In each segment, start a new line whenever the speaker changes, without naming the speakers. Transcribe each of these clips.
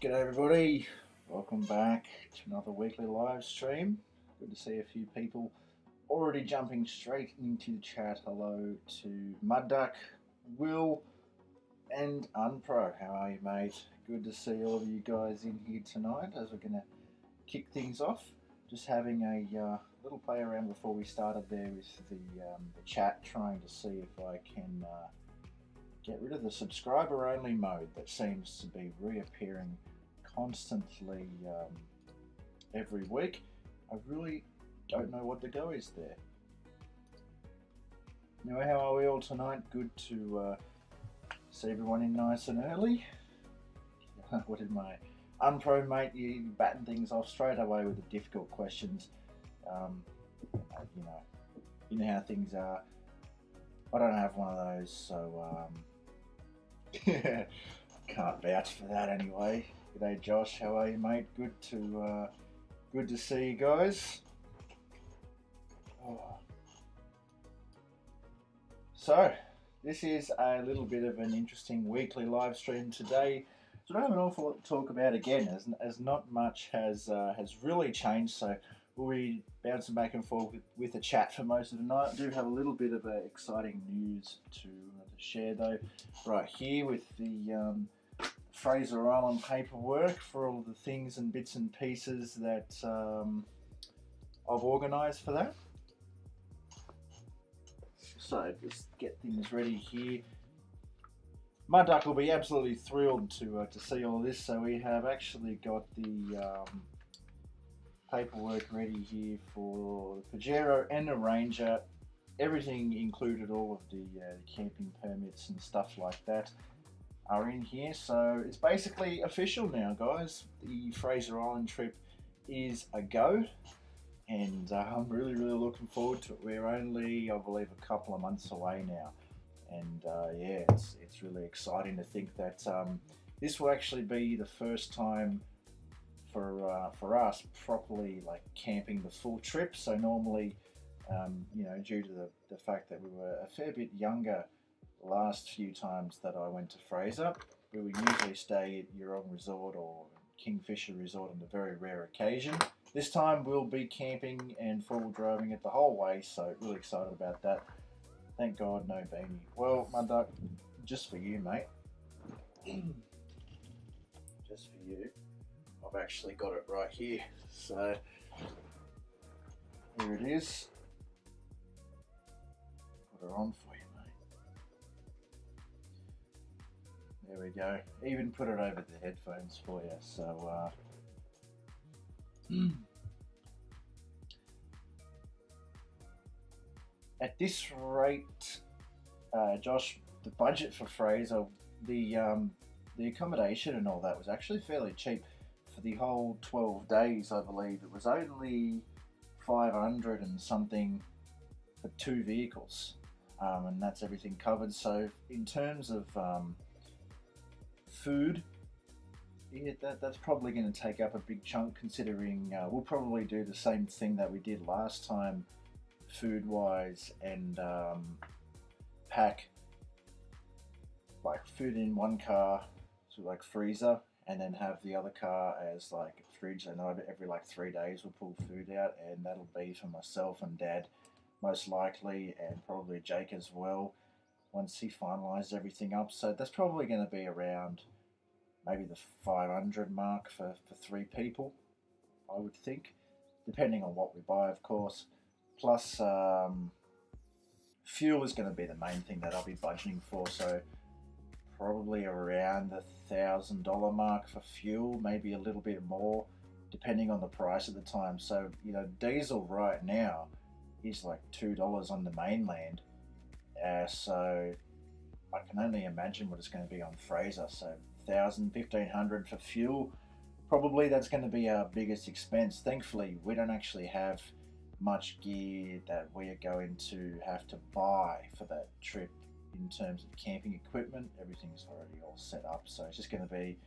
G'day everybody, welcome back to another weekly live stream. Good to see a few people already jumping straight into the chat. Hello to Mud Duck, Will and Unpro. How are you, mate? Good to see all of you guys in here tonight as we're going to kick things off. Just having a little play around before we started there with the chat, trying to see if I can get rid of the subscriber only mode that seems to be reappearing constantly every week. I really don't know what the go is there. Anyway, how are we all tonight? Good to see everyone in nice and early. What did my Unpro mate, you batting things off straight away with the difficult questions. You know how things are. I don't have one of those, so can't vouch for that anyway. G'day Josh, how are you, mate? Good to see you guys. So this is a little bit of an interesting weekly live stream today. So I don't have an awful lot to talk about again, as not much has really changed. So we'll be bouncing back and forth with the chat for most of the night. I do have a little bit of exciting news to share though, right here with the Fraser Island paperwork for all the things and bits and pieces that I've organised for that. So just get things ready here. Mud Duck will be absolutely thrilled to see all of this. So we have actually got the paperwork ready here for the Pajero and the Ranger. Everything included, all of the camping permits and stuff like that are in here. So it's basically official now, guys. The Fraser Island trip is a go, and I'm really looking forward to it. We're only, I believe, a couple of months away now, and yeah, it's really exciting to think that this will actually be the first time for us properly like camping the full trip. So normally, due to the fact that we were a fair bit younger last few times that I went to Fraser, we would usually stay at Yurong Resort or Kingfisher Resort on a very rare occasion. This time we'll be camping and four-wheel driving it the whole way, so really excited about that. Thank God no beanie. Well, Mud Duck, just for you, mate. Just for you. I've actually got it right here. So here it is. Put her on for you, mate. There we go. Even put it over the headphones for you. So at this rate, Josh, the budget for Fraser, the accommodation and all that was actually fairly cheap. For the whole 12 days, I believe it was only 500 and something for 2 vehicles, and that's everything covered. So in terms of food, yeah, that's probably going to take up a big chunk, considering we'll probably do the same thing that we did last time food wise, and pack like food in one car, so like freezer, and then have the other car as like a fridge. And every like 3 days we'll pull food out, and that'll be for myself and Dad most likely, and probably Jake as well once he finalized everything up. So that's probably going to be around maybe the 500 mark for 3 people, I would think, depending on what we buy, of course. Plus fuel is going to be the main thing that I'll be budgeting for, so probably around the $1,000 mark for fuel, maybe a little bit more depending on the price at the time. So diesel right now is like $2 on the mainland, so I can only imagine what it's going to be on Fraser. So 1,000, 1,500 for fuel, probably that's going to be our biggest expense. Thankfully we don't actually have much gear that we are going to have to buy for that trip. In terms of camping equipment, everything's already all set up, so it's just going to be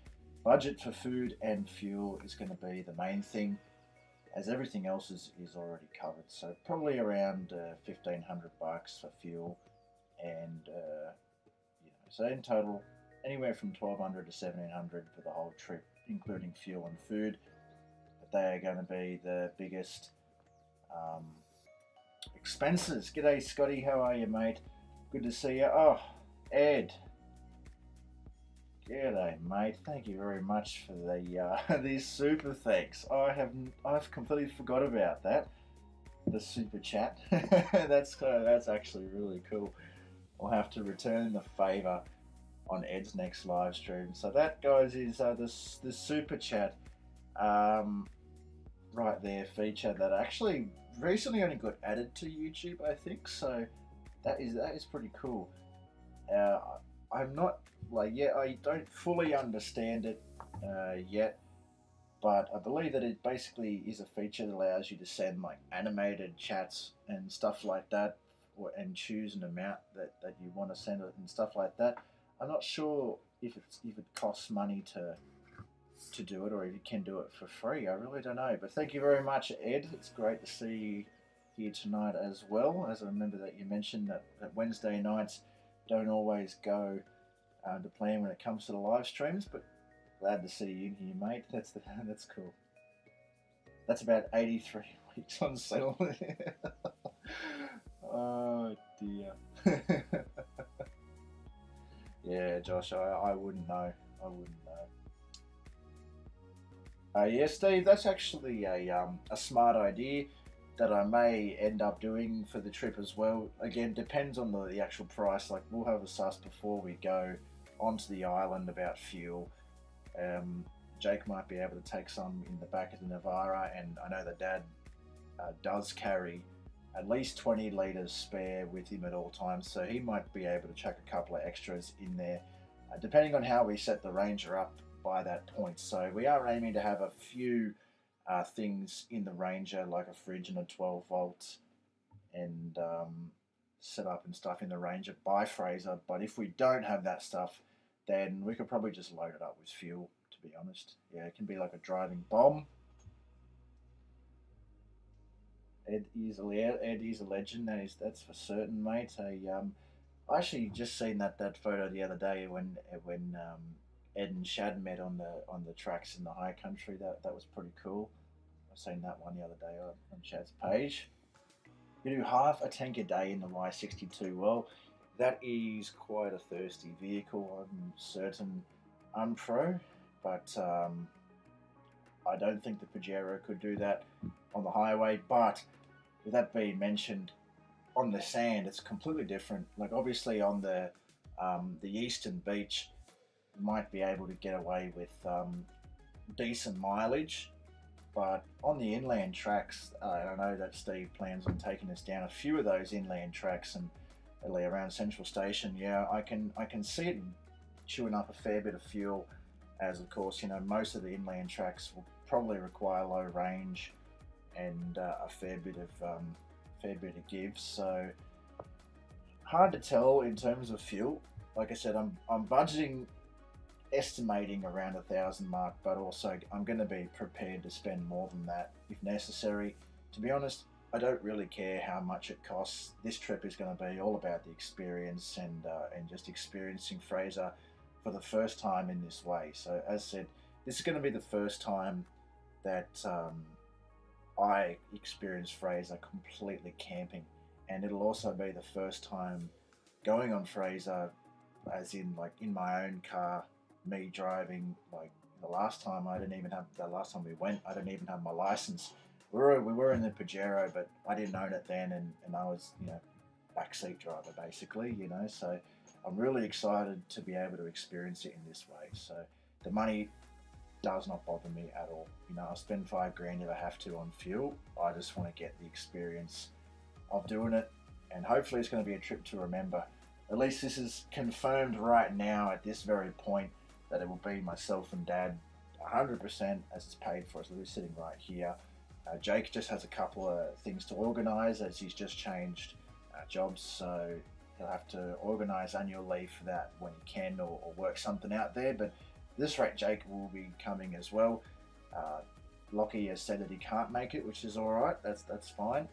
budget for food and fuel is going to be the main thing, as everything else is already covered. So probably around 1,500 bucks for fuel, and so in total anywhere from 1,200 to 1,700 for the whole trip including fuel and food. But they are going to be the biggest um, expenses. G'day, Scotty. How are you, mate? Good to see you. Oh, Ed. G'day, mate. Thank you very much for the these super thanks. I've completely forgot about that. The super chat. That's actually really cool. I'll have to return the favour on Ed's next live stream. So that, guys, is the super chat right there feature that actually recently only got added to YouTube, I think. So that is pretty cool. Uh, I'm not I don't fully understand it yet, but I believe that it basically is a feature that allows you to send like animated chats and stuff like that, and choose an amount that you want to send it and stuff like that. I'm not sure if it costs money to do it, or if you can do it for free. I really don't know. But thank you very much, Ed. It's great to see you here tonight as well. As I remember that you mentioned that Wednesday nights don't always go to plan when it comes to the live streams, but glad to see you in here, mate. That's cool. That's about 83 weeks on sale. Oh dear. Yeah, Josh, I wouldn't know. I wouldn't know. Yeah, Steve, that's actually a smart idea that I may end up doing for the trip as well. Again, depends on the actual price. Like, we'll have a suss before we go onto the island about fuel. Jake might be able to take some in the back of the Navara, and I know that Dad does carry at least 20 litres spare with him at all times, so he might be able to chuck a couple of extras in there, depending on how we set the Ranger up by that point. So we are aiming to have a few things in the Ranger, like a fridge and a 12 volt, and set up and stuff in the Ranger by Fraser. But if we don't have that stuff, then we could probably just load it up with fuel, to be honest. Yeah, it can be like a driving bomb. Ed is a legend. That's for certain, mate. I actually just seen that photo the other day when Ed and Shad met on the tracks in the high country. That was pretty cool. I seen that one the other day on Shad's page. You do half a tank a day in the Y62. Well, that is quite a thirsty vehicle. I'm certain, Unpro, but I don't think the Pajero could do that on the highway. But with that being mentioned, on the sand, it's completely different. Like, obviously on the eastern beach, you might be able to get away with decent mileage, but on the inland tracks, I know that Steve plans on taking us down a few of those inland tracks, and really around Central Station. Yeah, I can see it chewing up a fair bit of fuel, as of course, you know, most of the inland tracks will probably require low range and a fair bit of give. So hard to tell in terms of fuel. Like I said, I'm budgeting, estimating around 1,000 mark, but also I'm going to be prepared to spend more than that if necessary. To be honest, I don't really care how much it costs. This trip is going to be all about the experience and just experiencing Fraser for the first time in this way. So as said, this is going to be the first time that I experience Fraser completely camping, and it'll also be the first time going on Fraser, as in like in my own car, me driving. Like the last time we went, I didn't even have my license. We were in the Pajero, but I didn't own it then, and I was, you know, backseat driver basically, you know. So I'm really excited to be able to experience it in this way. So the money does not bother me at all. You know, I'll spend $5,000 if I have to on fuel. I just want to get the experience of doing it, and hopefully it's going to be a trip to remember. At least this is confirmed right now at this very point that it will be myself and Dad 100%, as it's paid for. So we're sitting right here. Jake just has a couple of things to organise, as he's just changed jobs, so he'll have to organise annual leave for that when he can, or work something out there. But at this rate, Jake will be coming as well. Lockie has said that he can't make it, which is all right. That's fine.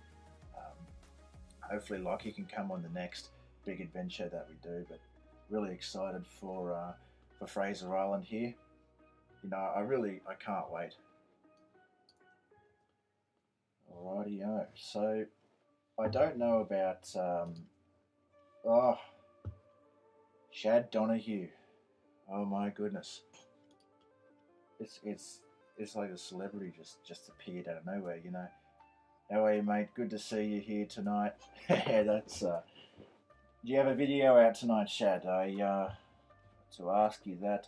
Hopefully Lockie can come on the next big adventure that we do. But really excited for Fraser Island here. you know, I can't wait. Alrighty-o. So I don't know about oh, Shad Donahue. Oh my goodness. It's like a celebrity just appeared out of nowhere, you know. How are you, mate? Good to see you here tonight. Yeah, that's do you have a video out tonight, Shad? I to ask you that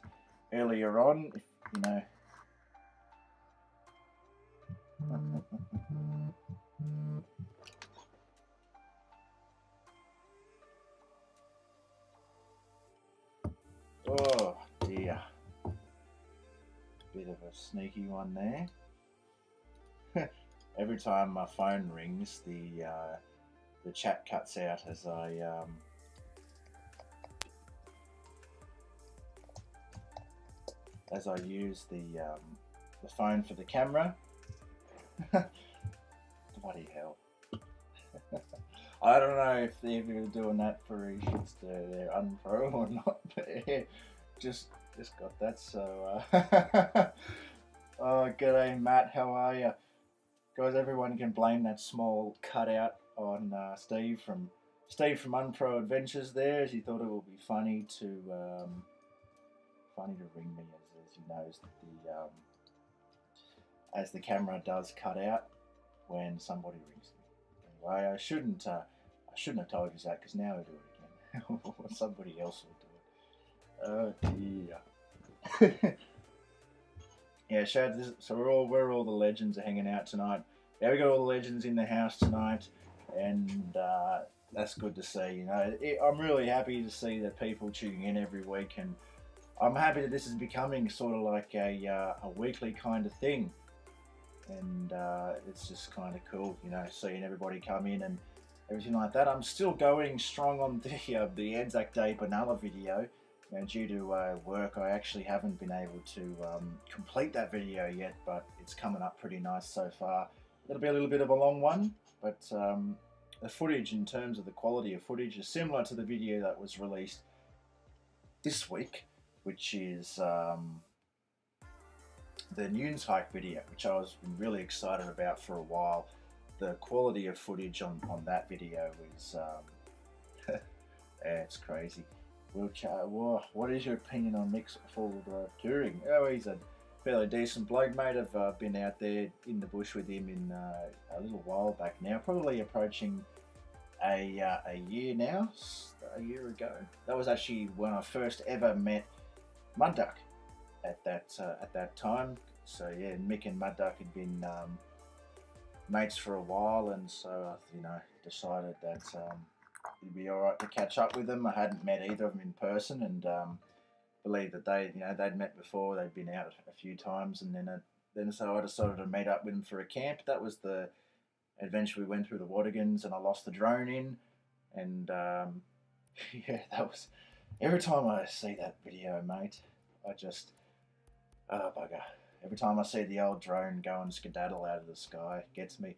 earlier on, if you know. Oh dear. Bit of a sneaky one there. Every time my phone rings, the chat cuts out as I use the phone for the camera. Bloody hell! I don't know if they're doing that for shits to their unpro or not, but yeah, just got that. So, oh, g'day, Matt. How are you, guys? Everyone can blame that small cutout on Steve from Unpro Adventures there, as he thought it would be funny to ring me, as he knows that as the camera does cut out when somebody rings me. Anyway, I shouldn't have told you that, because now I do it again. Or somebody else will do it. Oh dear. Yeah, Shad. So we're all the legends are hanging out tonight. Yeah, we got all the legends in the house tonight, and that's good to see. You know, I'm really happy to see that people tuning in every week, and I'm happy that this is becoming sort of like a weekly kind of thing. And it's just kind of cool, you know, seeing everybody come in and everything like that. I'm still going strong on the Anzac Day Benalla video. You know, due to work, I actually haven't been able to complete that video yet, but it's coming up pretty nice so far. It'll be a little bit of a long one, but the footage, in terms of the quality of footage, is similar to the video that was released this week, which is the Nunes hike video, which I was really excited about for a while. The quality of footage on that video is yeah, it's crazy. What is your opinion on Mick's four-wheel drive touring? Oh, he's a fairly decent bloke, mate. I've been out there in the bush with him in a little while back now, probably approaching a year now, a year ago. That was actually when I first ever met Mud Duck at that time. So yeah, Mick and Mud Duck had been mates for a while, and so I, you know, decided that it'd be all right to catch up with them. I hadn't met either of them in person, and believe that they'd met before. They'd been out a few times, and then so I decided to meet up with them for a camp. That was the adventure we went through the Wadigans, and I lost the drone in, and yeah, that was. Every time I see that video, mate, I just bugger. Every time I see the old drone go and skedaddle out of the sky, it gets me.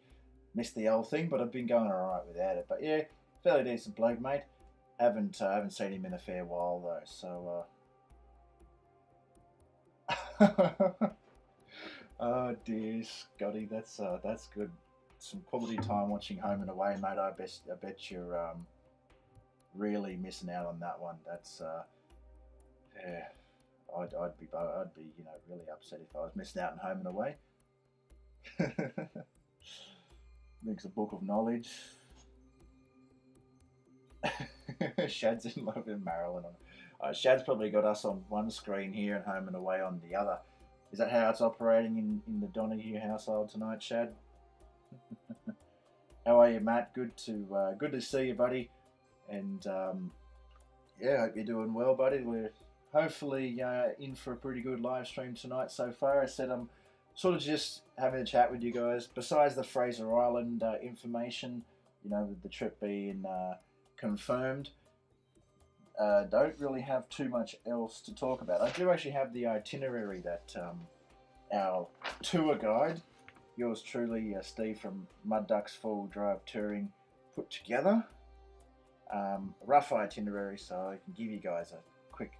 Missed the old thing, but I've been going alright without it. But yeah, fairly decent bloke, mate. Haven't seen him in a fair while though, so oh dear, Scotty, that's good. Some quality time watching Home and Away, mate. I bet you're really missing out on that one. That's yeah. I'd be you know, really upset if I was missing out on Home and Away. Makes a book of knowledge. Shad's in love with Marilyn. Shad's probably got us on one screen here and Home and Away on the other. Is that how it's operating in the Donahue household tonight, Shad? How are you, Matt? Good to see you, buddy. And yeah, hope you're doing well, buddy. We're hopefully in for a pretty good live stream tonight so far. I said I'm sort of just having a chat with you guys. Besides the Fraser Island information, you know, with the trip being confirmed, don't really have too much else to talk about. I do actually have the itinerary that our tour guide, yours truly, Steve from Mud Ducks Full Drive Touring, put together. A rough itinerary, so I can give you guys a quick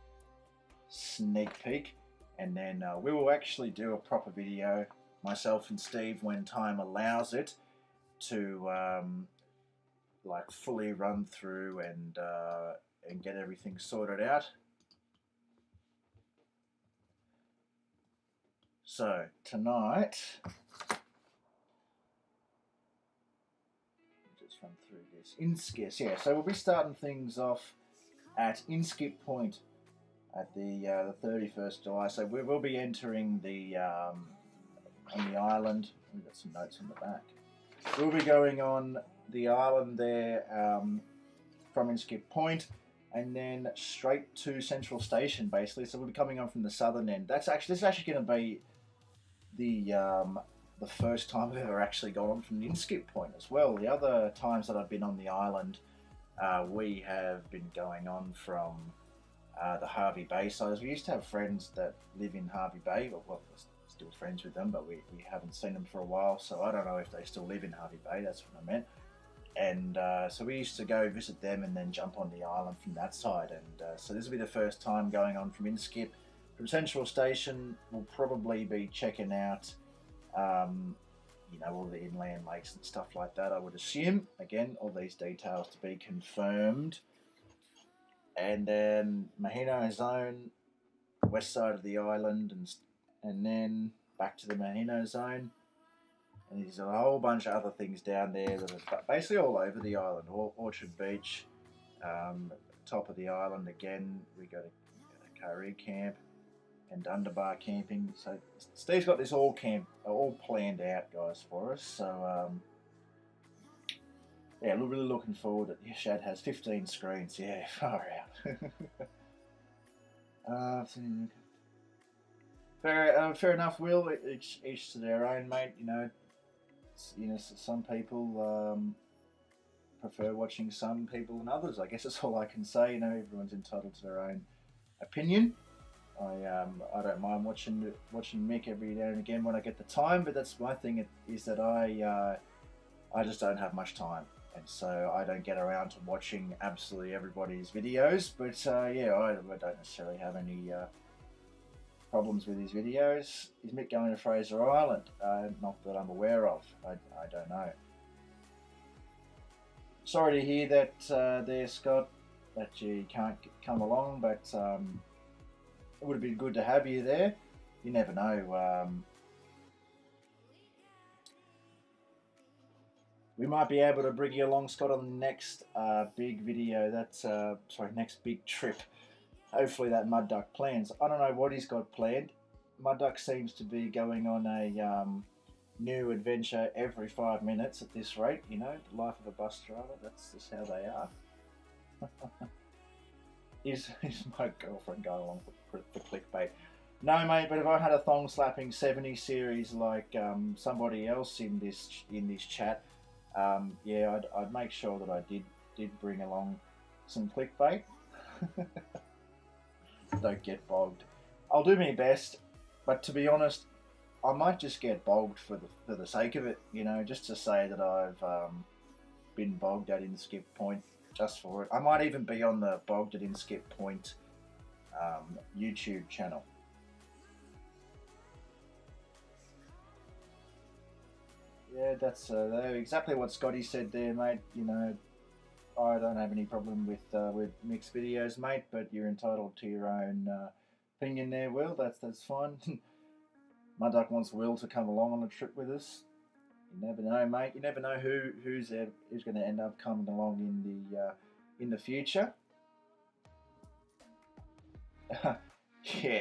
sneak peek. and then we will actually do a proper video, myself and Steve, when time allows it, to like fully run through and get everything sorted out. So tonight, just run through this Inskip. Yeah, so we'll be starting things off at Inskip Point at the 31st July. So we will be entering the on the island. We've got some notes on the back. We'll be going on the island there from Inskip Point, and then straight to Central Station, basically. So we'll be coming on from the southern end. This is actually going to be the first time I've ever actually gone on from the Inskip Point as well. The other times that I've been on the island, we have been going on from the Hervey Bay side. We used to have friends that live in Hervey Bay, well, we're still friends with them, but we haven't seen them for a while, so I don't know if they still live in Hervey Bay. That's what I meant. And so we used to go visit them and then jump on the island from that side. And so this will be the first time going on from Inskip. From Central Station, we'll probably be checking out, you know, all the inland lakes and stuff like that, I would assume. Again, all these details to be confirmed. And then Mahino Zone, west side of the island, and then back to the Mahino Zone. And there's a whole bunch of other things down there that are basically all over the island. Orchard Beach, top of the island again. We got a Karee camp and Dunderbar camping. So Steve's got this all planned out, guys, for us. So yeah, really looking forward to it. Shad has 15 screens. Yeah, far out. Fair enough, Will. Each to their own, mate. You know, some people prefer watching some people and others. I guess that's all I can say. You know, everyone's entitled to their own opinion. I don't mind watching Mick every now and again when I get the time, but that's my thing is that I just don't have much time, and so I don't get around to watching absolutely everybody's videos. But yeah, I don't necessarily have any problems with his videos. Is Mick going to Fraser Island? Not that I'm aware of. I don't know. Sorry to hear that there, Scott, that you can't come along, but it would have been good to have you there. You never know. We might be able to bring you along, Scott, on the next big video. Next big trip. Hopefully that Mud Duck plans. I don't know what he's got planned. Mud Duck seems to be going on a new adventure every 5 minutes at this rate. You know, the life of a bus driver. That's just how they are. Is my girlfriend going along for clickbait? No, mate. But if I had a thong slapping 70 series like somebody else in this chat, yeah, I'd make sure that I did bring along some clickbait. Don't get bogged. I'll do my best, but to be honest, I might just get bogged for the sake of it. You know, just to say that I've been bogged at Inskip Point. Just for it. I might even be on the Bogged at Inskip Point YouTube channel. Yeah, that's exactly what Scotty said there, mate. You know, I don't have any problem with mixed videos, mate, but you're entitled to your own opinion there, Will. That's fine. My duck wants Will to come along on a trip with us. You never know, mate. You never know who's going to end up coming along in the future. Yeah,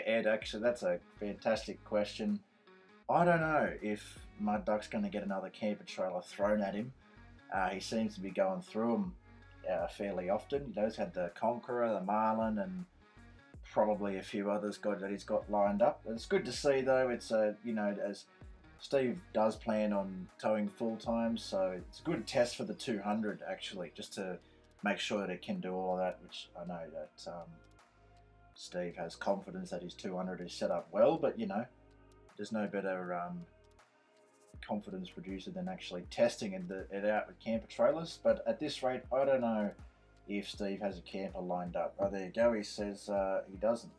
Ed. Actually, that's a fantastic question. I don't know if Mud Duck's going to get another camper trailer thrown at him. He seems to be going through them fairly often. You know, he's had the Conqueror, the Marlin, and probably a few others that he's got lined up. It's good to see, though. It's you know, as Steve does plan on towing full time, so it's a good test for the 200 actually, just to make sure that it can do all of that, which I know that Steve has confidence that his 200 is set up well, but you know, there's no better confidence producer than actually testing it out with camper trailers. But at this rate, I don't know if Steve has a camper lined up. Oh, there you go, he says he doesn't.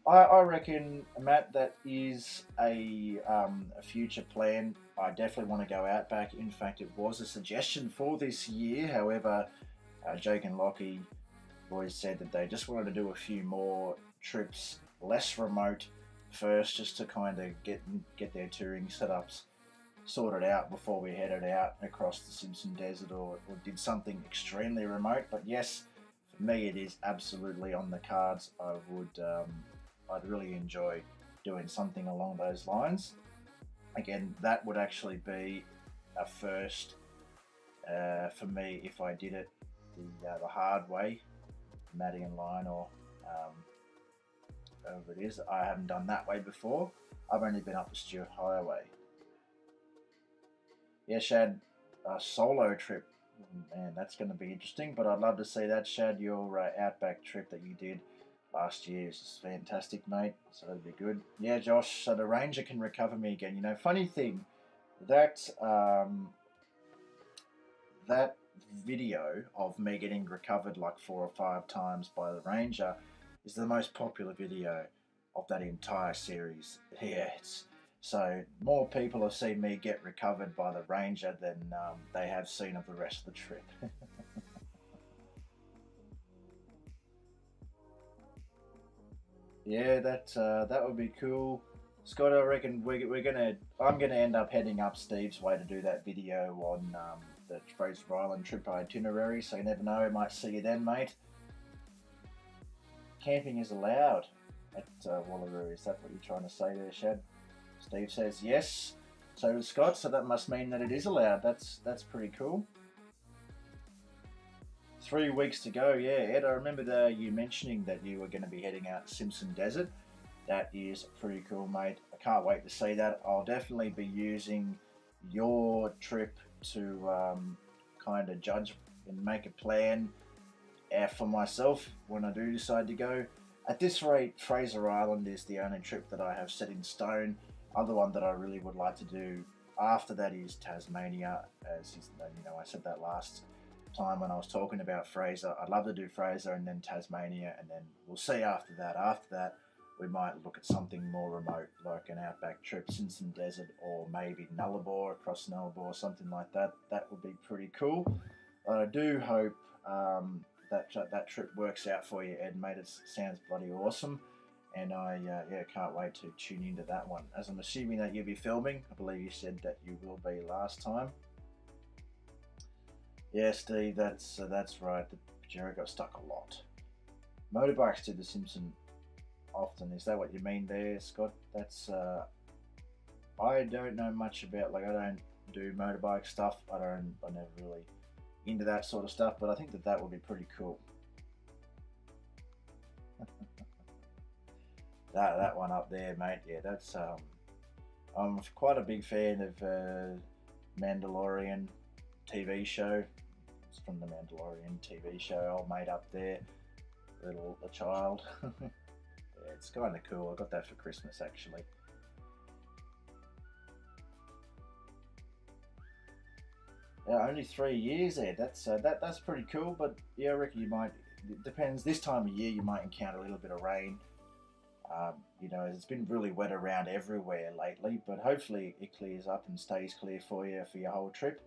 I reckon, Matt, that is a future plan. I definitely want to go outback. In fact, it was a suggestion for this year. However, Jake and Lockie boys said that they just wanted to do a few more trips, less remote first, just to kind of get their touring setups sorted out before we headed out across the Simpson Desert or did something extremely remote. But yes, for me, it is absolutely on the cards. I'd really enjoy doing something along those lines. Again, that would actually be a first for me if I did it the hard way, Matty line or um, whatever it is. I haven't done that way before. I've only been up the Stewart Highway. Yeah, Shad, a solo trip. Man, that's going to be interesting. But I'd love to see that, Shad. Your outback trip that you did last year is fantastic, mate. So that'd be good. Yeah, Josh. So the ranger can recover me again. You know, funny thing, that that video of me getting recovered like 4 or 5 times by the ranger is the most popular video of that entire series. Yeah, it's so more people have seen me get recovered by the ranger than they have seen of the rest of the trip. Yeah, that would be cool. Scott, I reckon I'm gonna end up heading up Steve's way to do that video on the Fraser Island trip itinerary. So you never know, I might see you then, mate. Camping is allowed at Wallaroo. Is that what you're trying to say there, Shad? Steve says yes. So does Scott. So that must mean that it is allowed. That's pretty cool. 3 weeks to go. Yeah, Ed. I remember you mentioning that you were going to be heading out Simpson Desert. That is pretty cool, mate. I can't wait to see that. I'll definitely be using your trip to kind of judge and make a plan for myself when I do decide to go. At this rate, Fraser Island is the only trip that I have set in stone. Other one that I really would like to do after that is Tasmania, as you know I said that last time when I was talking about Fraser. I'd love to do Fraser and then Tasmania, and then we'll see after that. After that, we might look at something more remote, like an outback trip, Simpson Desert, or maybe Nullarbor, across Nullarbor, something like that. That would be pretty cool. I do hope that trip works out for you, Ed, mate. It sounds bloody awesome, and I can't wait to tune into that one. As I'm assuming that you'll be filming, I believe you said that you will be last time. Yeah, Steve, that's right. The Pajero got stuck a lot. Motorbikes do the Simpson often. Is that what you mean there, Scott? That's I don't know much about. Like, I don't do motorbike stuff. I never really into that sort of stuff. But I think that would be pretty cool. That one up there, mate. Yeah, that's I'm quite a big fan of Mandalorian TV show. It's from the Mandalorian TV show. Old mate up there, a child. Yeah, it's kind of cool. I got that for Christmas actually. Yeah, only 3 years there. That's pretty cool. But yeah, I reckon you might. It depends. This time of year, you might encounter a little bit of rain. You know, it's been really wet around everywhere lately, but hopefully it clears up and stays clear for your whole trip.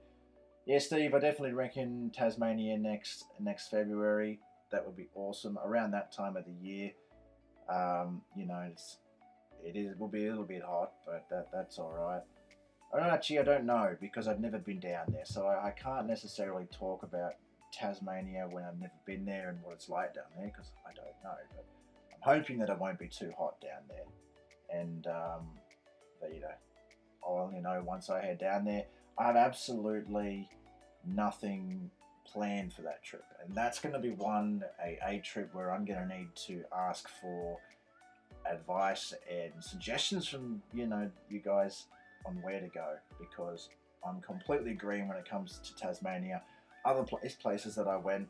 Yeah, Steve, I definitely reckon Tasmania next February. That would be awesome. Around that time of the year, you know, it will be a little bit hot, but that's all right. I don't know because I've never been down there, so I can't necessarily talk about Tasmania when I've never been there and what it's like down there because I don't know. But I'm hoping that it won't be too hot down there, and that I'll only know once I head down there. I have absolutely nothing planned for that trip, and that's going to be a trip where I'm going to need to ask for advice and suggestions from you guys on where to go because I'm completely green when it comes to Tasmania. Other places that I went,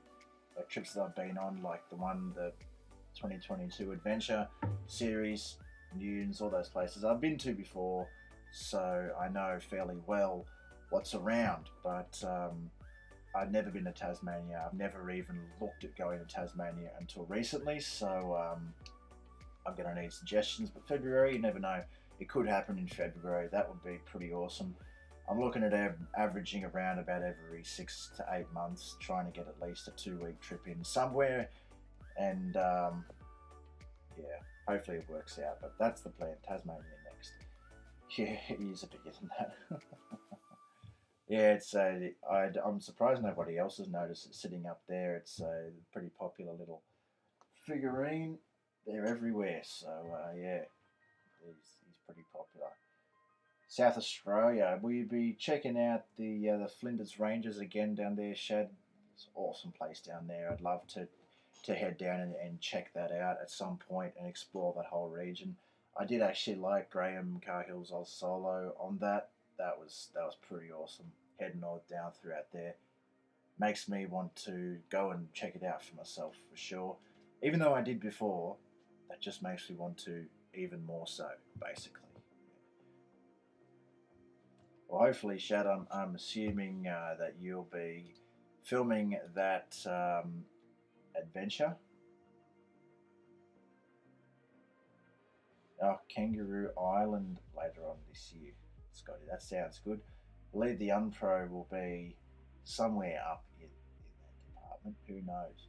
like trips that I've been on, like the 2022 Adventure series, Nunes, all those places I've been to before, so I know fairly well what's around. But I've never been to Tasmania. I've never even looked at going to Tasmania until recently. So I'm going to need suggestions. But February, you never know. It could happen in February. That would be pretty awesome. I'm looking at averaging around about every 6 to 8 months, trying to get at least a 2-week trip in somewhere. And yeah, hopefully it works out. But that's the plan. Tasmania next. Yeah, it is a bigger than that. Yeah, I'm surprised nobody else has noticed it sitting up there. It's a pretty popular little figurine. They're everywhere, so yeah, he's pretty popular. South Australia, will you be checking out the Flinders Ranges again down there, Shad? It's an awesome place down there. I'd love to head down and check that out at some point and explore that whole region. I did actually like Graham Carhill's Oz Solo on that. That was pretty awesome. Heading all down throughout there makes me want to go and check it out for myself for sure. Even though I did before, that just makes me want to even more so, basically. Well, hopefully, Shad, I'm assuming that you'll be filming that adventure. Oh, Kangaroo Island later on this year, Scotty. That sounds good. I believe the Unpro will be somewhere up in that department. Who knows?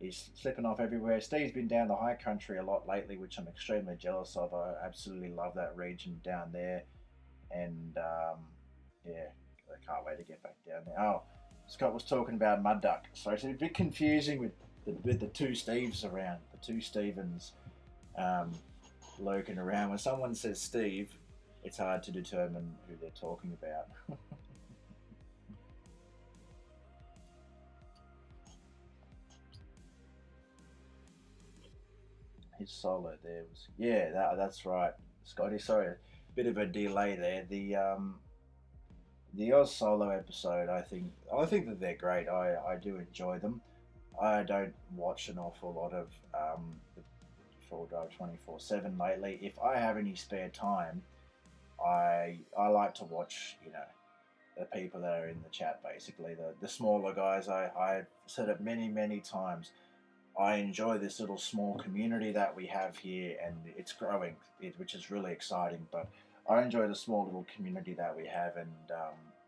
He's slipping off everywhere. Steve's been down the high country a lot lately, which I'm extremely jealous of. I absolutely love that region down there. And yeah, I can't wait to get back down there. Oh, Scott was talking about mud duck. So it's a bit confusing with the two Steves around, the two Stevens um, lurking around. When someone says Steve, it's hard to determine who they're talking about. His solo there was that's right, Scotty. Sorry, a bit of a delay there. The Oz solo episode, I think that they're great. I do enjoy them. I don't watch an awful lot of the Full Drive 24/7 lately. If I have any spare time, I like to watch the people that are in the chat, basically the smaller guys. I've said it many times. I enjoy this little small community that we have here, and it's growing, which is really exciting. But I enjoy the small little community that we have, and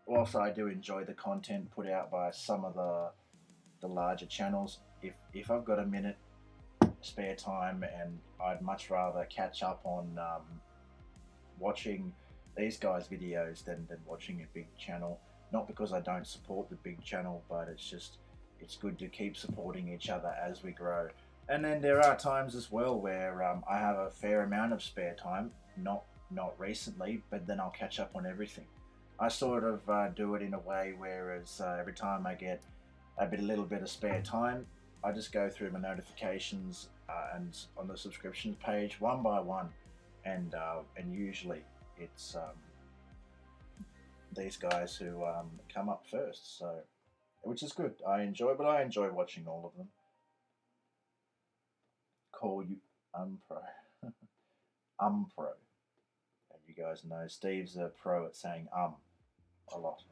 also I do enjoy the content put out by some of the larger channels. If I've got a minute spare time, and I'd much rather catch up on watching these guys' videos than watching a big channel. Not because I don't support the big channel, but it's good to keep supporting each other as we grow. And then there are times as well where I have a fair amount of spare time, not recently, but then I'll catch up on everything. I sort of do it in a way whereas every time I get a little bit of spare time, I just go through my notifications and on the subscriptions page one by one, and usually it's these guys who come up first. So, which is good. I enjoy watching all of them. Call you Unpro, Umpro. And you guys know Steve's a pro at saying a lot.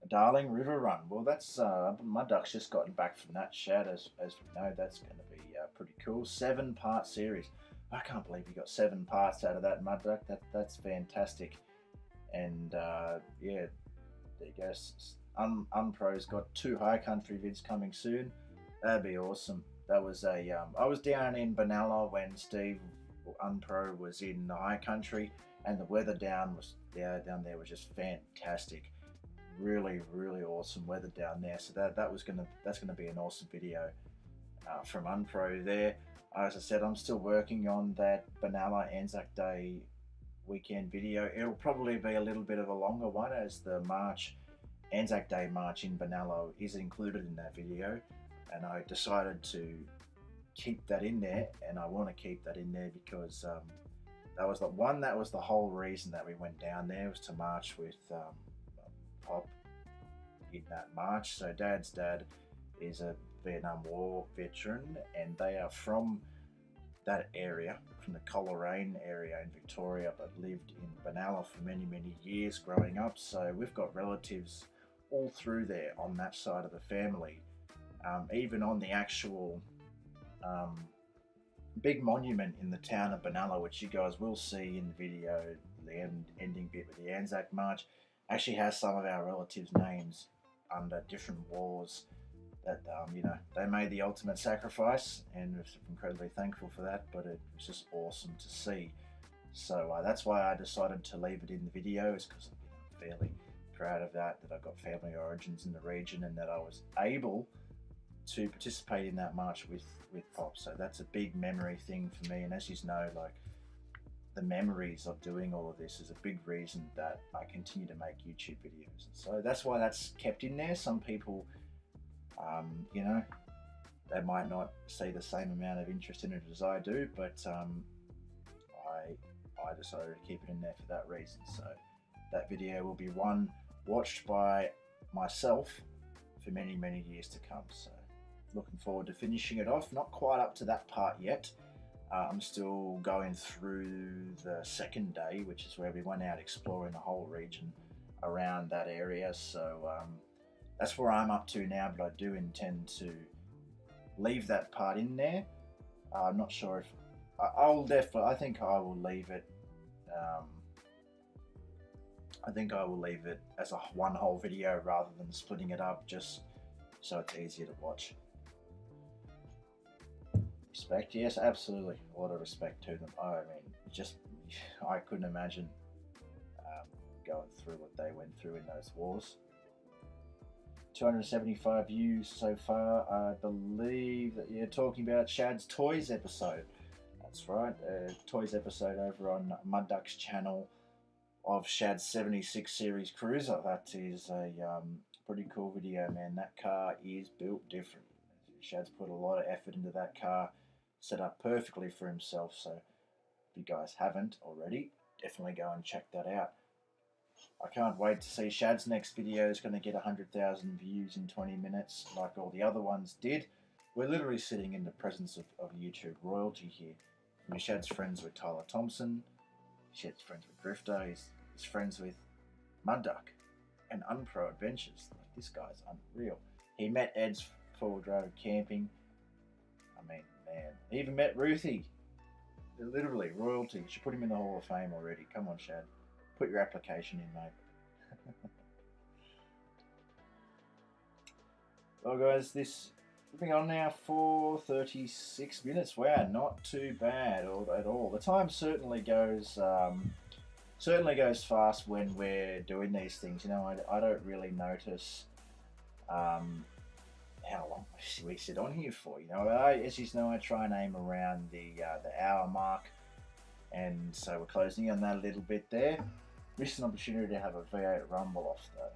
Darling River Run. Well, that's my duck's just gotten back from that, Shad. As we know, that's going to be pretty cool. 7-part series. I can't believe you got 7 parts out of that mud duck. That's fantastic. And yeah, there you go. Unpro's got 2 high country vids coming soon. That'd be awesome. That was I was down in Benalla when Steve Unpro was in the high country, and the weather down there was just fantastic. Really awesome weather down there. So that's gonna be an awesome video from Unpro there. As I said, I'm still working on that Benalla Anzac Day weekend video. It'll probably be a little bit of a longer one, as the Anzac Day march in Benalla is included in that video, and I decided to keep that in there, and I want to keep that in there because that was the whole reason that we went down there, was to march with Pop in that march. So Dad's dad is a Vietnam War veteran, and they are from that area, from the Coleraine area in Victoria, but lived in Benalla for many years growing up. So we've got relatives all through there on that side of the family, even on the actual um, big monument in the town of Benalla, which you guys will see in the video, the ending bit with the Anzac March, actually has some of our relatives' names under different wars that, they made the ultimate sacrifice, and we're incredibly thankful for that, but it was just awesome to see. So that's why I decided to leave it in the video, is because I'm fairly proud of that I've got family origins in the region and that I was able to participate in that march with Pop. So that's a big memory thing for me, and as you know, like, the memories of doing all of this is a big reason that I continue to make YouTube videos. So that's why that's kept in there. Some people, they might not see the same amount of interest in it as I do, but I decided to keep it in there for that reason. So that video will be one watched by myself for many, many years to come. So looking forward to finishing it off. Not quite up to that part yet. I'm still going through the second day, which is where we went out exploring the whole region around that area. So that's where I'm up to now, but I do intend to leave that part in there. I'm not sure if I think I will leave it. I think I will leave it as a one whole video rather than splitting it up, just so it's easier to watch. Respect, yes, absolutely. A lot of respect to them. I mean, I couldn't imagine going through what they went through in those wars. 275 views so far. I believe that you're talking about Shad's Toys episode. That's right, Toys episode over on Mud Duck's channel of Shad's 76 series cruiser. That is a pretty cool video, man. That car is built different. Shad's put a lot of effort into that car, set up perfectly for himself. So if you guys haven't already, definitely go and check that out. I can't wait to see Shad's next video. Is going to get 100,000 views in 20 minutes like all the other ones did. We're literally sitting in the presence of YouTube royalty here. Shad's friends with Tyler Thompson. Shad's friends with Drifter. He's friends with Mud Duck and Unpro Adventures. Like, this guy's unreal. He met Ed's forward road camping. I mean, man. He even met Ruthie. They're literally royalty. You should put him in the Hall of Fame already. Come on, Shad. Put your application in, mate. Well, guys, we've been on now for 36 minutes. Wow, not too bad at all. The time certainly goes fast when we're doing these things. You know, I don't really notice how long we sit on here for. You know, as you know, I try and aim around the hour mark, and so we're closing on that a little bit there. Missed an opportunity to have a V8 rumble off though.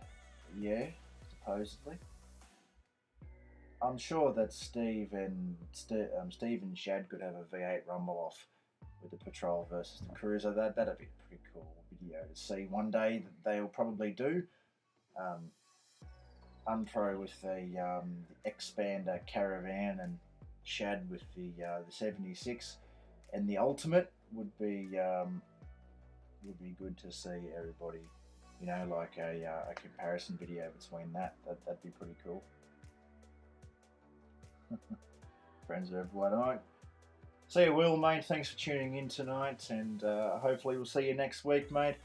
Yeah, supposedly. I'm sure that Steve and Shad could have a V8 rumble off with the Patrol versus the Cruiser. That'd be a pretty cool video to see one day. That they'll probably do. Unpro with the Expander Caravan and Shad with the 76, and the Ultimate would be good to see everybody. You know, like a comparison video between that. That'd be pretty cool. Friends of everyone. All right. See you, Will, mate. Thanks for tuning in tonight, and hopefully we'll see you next week, mate.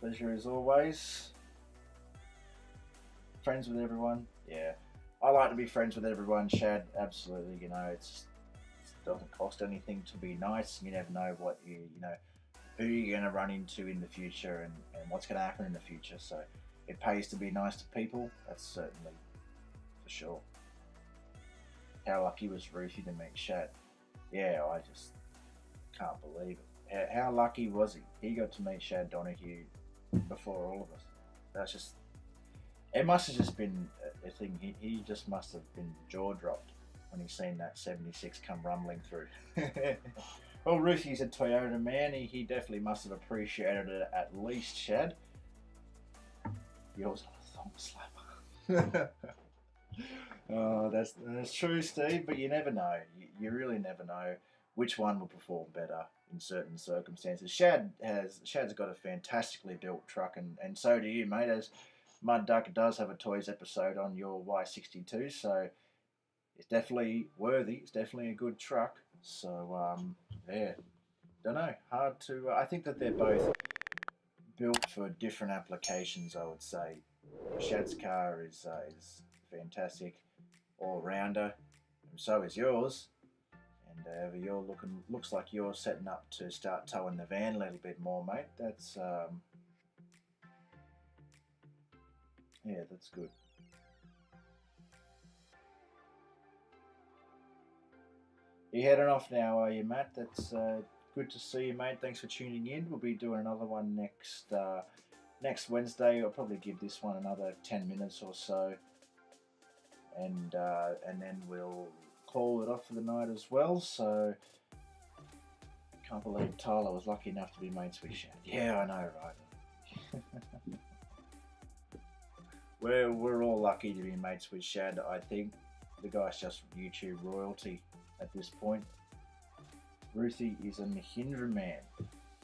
Pleasure as always. Friends with everyone. Yeah, I like to be friends with everyone, Shad. Absolutely. You know, it doesn't cost anything to be nice. You never know what who you're going to run into in the future, and what's going to happen in the future. So it pays to be nice to people. That's certainly for sure. How lucky was Ruthie to meet Shad? Yeah, I just can't believe it. How lucky was he? He got to meet Shad Donahue before all of us. That's just... It must have just been a thing. He just must have been jaw-dropped when he seen that 76 come rumbling through. Well, Ruthie's a Toyota man. He definitely must have appreciated it at least, Shad. Yours on a thumb slapper. Oh, that's true, Steve, but you never know. You really never know which one will perform better in certain circumstances. Shad's got a fantastically built truck, and so do you, mate, as Mud Duck does have a Toys episode on your Y62, so it's definitely worthy. It's definitely a good truck. So yeah, don't know. Hard to. I think that they're both built for different applications. I would say Shad's car is fantastic all rounder, and so is yours. And you're looks like you're setting up to start towing the van a little bit more, mate. That's yeah, that's good. You heading off now, are you, Matt? That's good to see you, mate. Thanks for tuning in. We'll be doing another one next Wednesday. I'll probably give this one another 10 minutes or so, and then we'll call it off for the night as well. So can't believe Tyler was lucky enough to be mates with Shad. Yeah, I know, right? we're all lucky to be mates with Shad. I think the guy's just YouTube royalty at this point. Ruthie is a Mahindra man.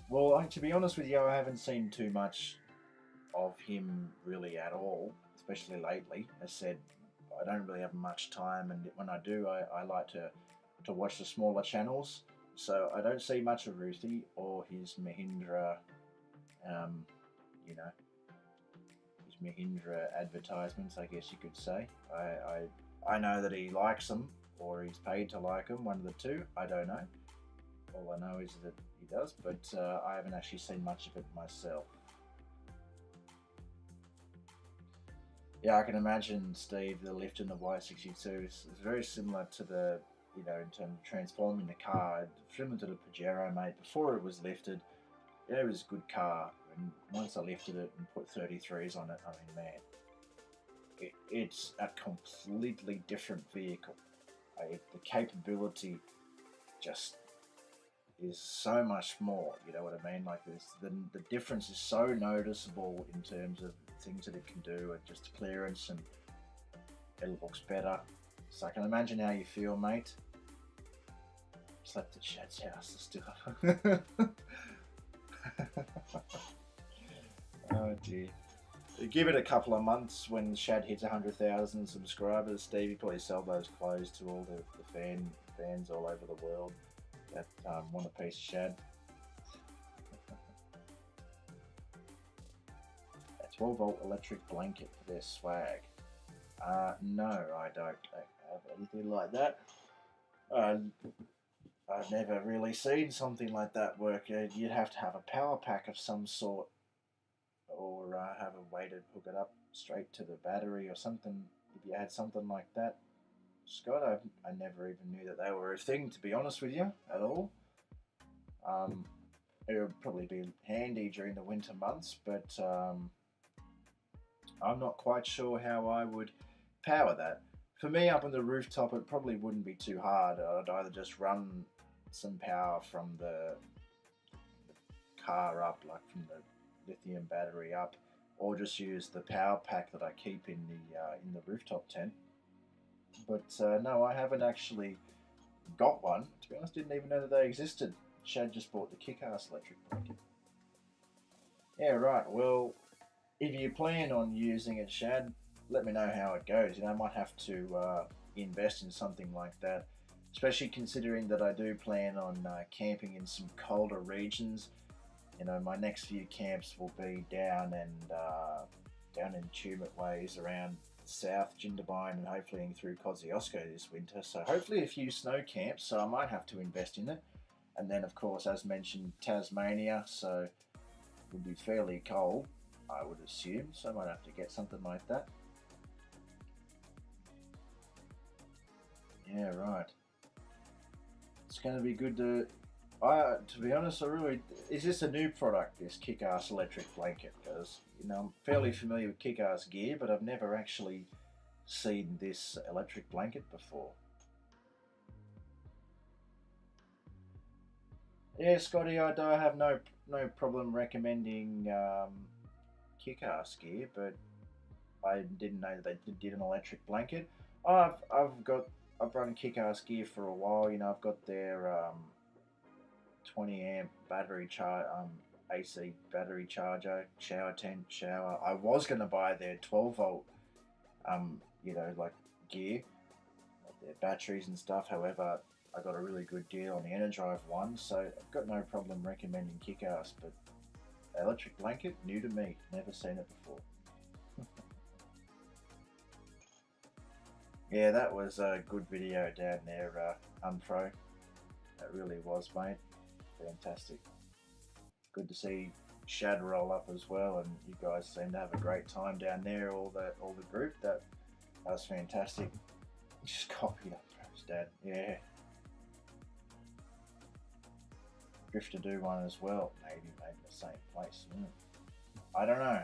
Well, to be honest with you, I haven't seen too much of him really at all, especially lately. As said, I don't really have much time, and when I do, I like to watch the smaller channels. So I don't see much of Ruthie or his Mahindra, um, you know, his Mahindra advertisements, I guess you could say. I know that he likes them, or he's paid to like them, one of the two. I don't know. All I know is that he does, but I haven't actually seen much of it myself. Yeah, I can imagine, Steve, the lift in the Y62 is very similar to the, in terms of transforming the car, similar to the Pajero, mate. Before it was lifted, yeah, it was a good car. And once I lifted it and put 33s on it, I mean, man, it's a completely different vehicle. The capability just is so much more. You know what I mean? Like this, the difference is so noticeable in terms of things that it can do, and just clearance, and it looks better. So I can imagine how you feel, mate. Slept at Shad's house still. Oh dear. Give it a couple of months when Shad hits 100,000 subscribers, Stevie, probably sell those clothes to all the fans all over the world that want a piece of Shad. A 12-volt electric blanket for their swag. No, I don't have anything like that. I've never really seen something like that work. You'd have to have a power pack of some sort, or have a way to hook it up straight to the battery or something. If you had something like that, Scott, I never even knew that they were a thing, to be honest with you, at all. It would probably be handy during the winter months, but I'm not quite sure how I would power that. For me, up on the rooftop, it probably wouldn't be too hard. I'd either just run some power from the car up, like from the lithium battery up, or just use the power pack that I keep in the rooftop tent. But no, I haven't actually got one. To be honest, didn't even know that they existed. Shad just bought the kick-ass electric blanket. Yeah, right. Well, if you plan on using it, Shad, let me know how it goes. I might have to invest in something like that, especially considering that I do plan on camping in some colder regions. My next few camps will be down in Tumut ways around South Jindabyne and hopefully through Kosciuszko this winter. So hopefully a few snow camps. So I might have to invest in it. And then, of course, as mentioned, Tasmania. So it would be fairly cold, I would assume. So I might have to get something like that. Yeah, right. It's going to be good to be honest, is this a new product, this kick-ass electric blanket? Because I'm fairly familiar with kick-ass gear, but I've never actually seen this electric blanket before. Yeah, Scotty, I do have no problem recommending kick-ass gear, but I didn't know that they did an electric blanket. I've run kick-ass gear for a while. I've got their 20 amp battery AC battery charger, shower tent, shower. I was going to buy their 12 volt like gear, their batteries and stuff. However, I got a really good deal on the Energive one, so I've got no problem recommending Kick-Ass, but electric blanket, new to me, never seen it before. Yeah, that was a good video down there, Unpro. That really was, mate. Fantastic. Good to see Shad roll up as well, and you guys seem to have a great time down there. All the group. That was fantastic. Just copied up Pro's dad. Yeah. Drifter do one as well. Maybe the same place. I don't know.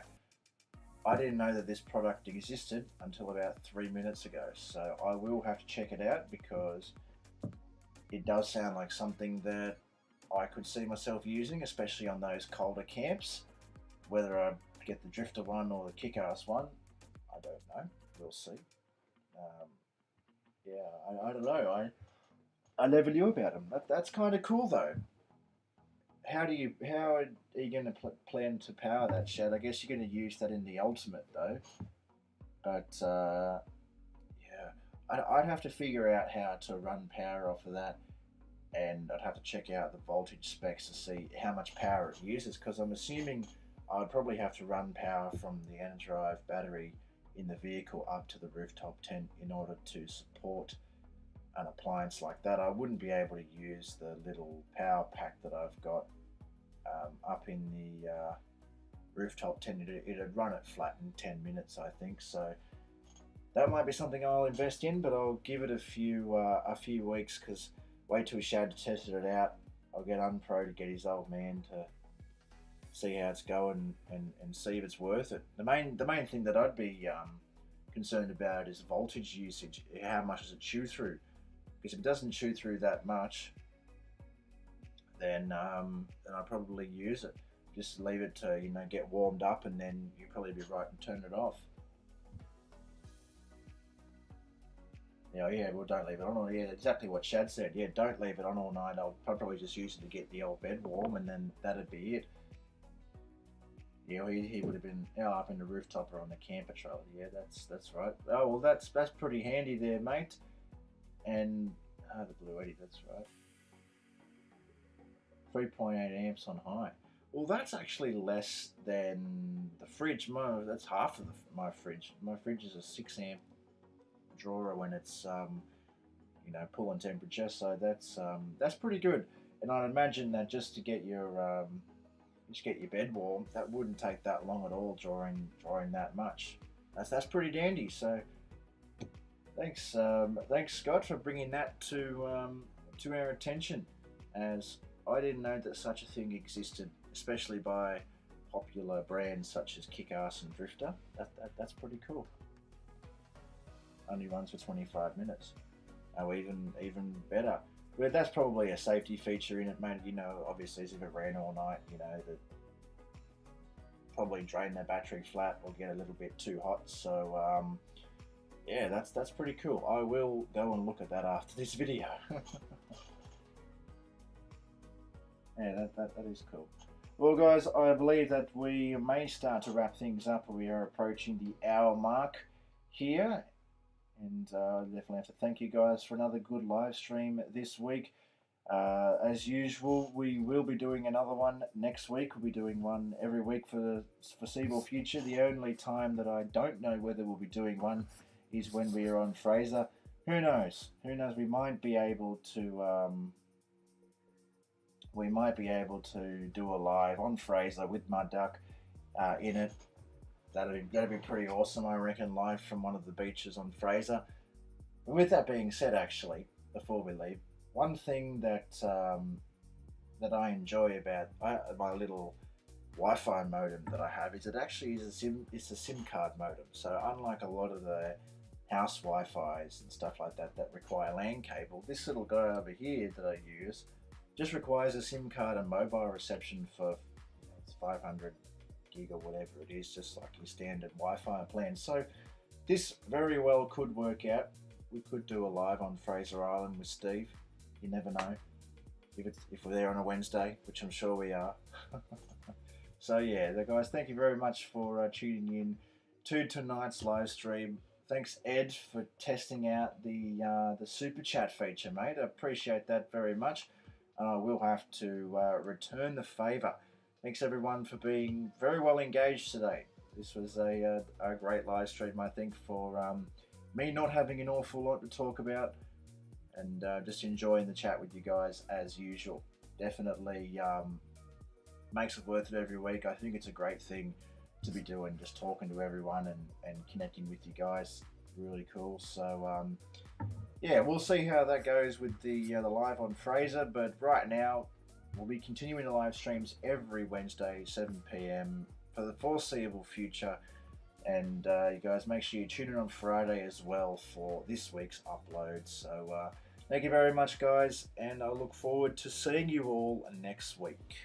I didn't know that this product existed until about 3 minutes ago, so I will have to check it out because it does sound like something that I could see myself using, especially on those colder camps. Whether I get the Drifter one or the Kick-Ass one, I don't know. We'll see. Yeah, I don't know. I never knew about them. That's kind of cool though. How are you going to plan to power that, Shad? I guess you're going to use that in the Ultimate though. But yeah, I'd have to figure out how to run power off of that, and I'd have to check out the voltage specs to see how much power it uses, because I'm assuming I'd probably have to run power from the Energive battery in the vehicle up to the rooftop tent in order to support an appliance like that. I wouldn't be able to use the little power pack that I've got up in the rooftop tent. It'd run it flat in 10 minutes, I think. So that might be something I'll invest in, but I'll give it a few weeks, because wait till Shad tested it out. I'll get Unpro to get his old man to see how it's going and see if it's worth it. The main thing that I'd be concerned about is voltage usage. How much does it chew through? Because if it doesn't chew through that much, then I'd probably use it. Just leave it to get warmed up, and then you'll probably be right and turn it off. Yeah, well, don't leave it on all. Yeah, exactly what Shad said. Yeah, don't leave it on all night. I'll probably just use it to get the old bed warm, and then that'd be it. Yeah, he would have been up in the rooftop or on the camper trailer. Yeah, that's right. Oh well, that's pretty handy there, mate. And the Blue Eddy, that's right. 3.8 amps on high. Well, that's actually less than the fridge. That's half of my fridge. My fridge is a 6 amp drawer when it's pulling temperature. So that's pretty good. And I'd imagine that just to get your bed warm, that wouldn't take that long at all, drawing that much. That's pretty dandy. So thanks Scott for bringing that to our attention, as I didn't know that such a thing existed, especially by popular brands such as Kick-Ass and Drifter. That's pretty cool. Only runs for 25 minutes. Oh, even better. But that's probably a safety feature in it, mate. Obviously, if it ran all night, that probably drain the battery flat or get a little bit too hot. So, yeah, that's pretty cool. I will go and look at that after this video. Yeah, that is cool. Well, guys, I believe that we may start to wrap things up. We are approaching the hour mark here. And I definitely have to thank you guys for another good live stream this week. As usual, we will be doing another one next week. We'll be doing one every week for the foreseeable future. The only time that I don't know whether we'll be doing one is when we are on Fraser. Who knows? Who knows? We might be able to do a live on Fraser with Mud Duck in it. That'd be pretty awesome, I reckon, live from one of the beaches on Fraser. With that being said, actually, before we leave, one thing that I enjoy about my little Wi-Fi modem that I have is it actually is a SIM card modem. So unlike a lot of the house Wi-Fis and stuff like that require LAN cable, this little guy over here that I use just requires a SIM card and mobile reception for it's 500 gig or whatever it is, just like your standard Wi-Fi plan. So this very well could work out. We could do a live on Fraser Island with Steve. You never know if we're there on a Wednesday, which I'm sure we are. So yeah, guys, thank you very much for tuning in to tonight's live stream. Thanks, Ed, for testing out the super chat feature, mate. I appreciate that very much. We'll have to return the favour. Thanks everyone for being very well engaged today. This was a great live stream, I think, for me not having an awful lot to talk about, and just enjoying the chat with you guys as usual. Definitely makes it worth it every week. I think it's a great thing to be doing, just talking to everyone and connecting with you guys. Really cool. So yeah, we'll see how that goes with the live on Fraser. But right now, we'll be continuing the live streams every Wednesday, 7 p.m. for the foreseeable future. And you guys make sure you tune in on Friday as well for this week's upload. So thank you very much, guys, and I look forward to seeing you all next week.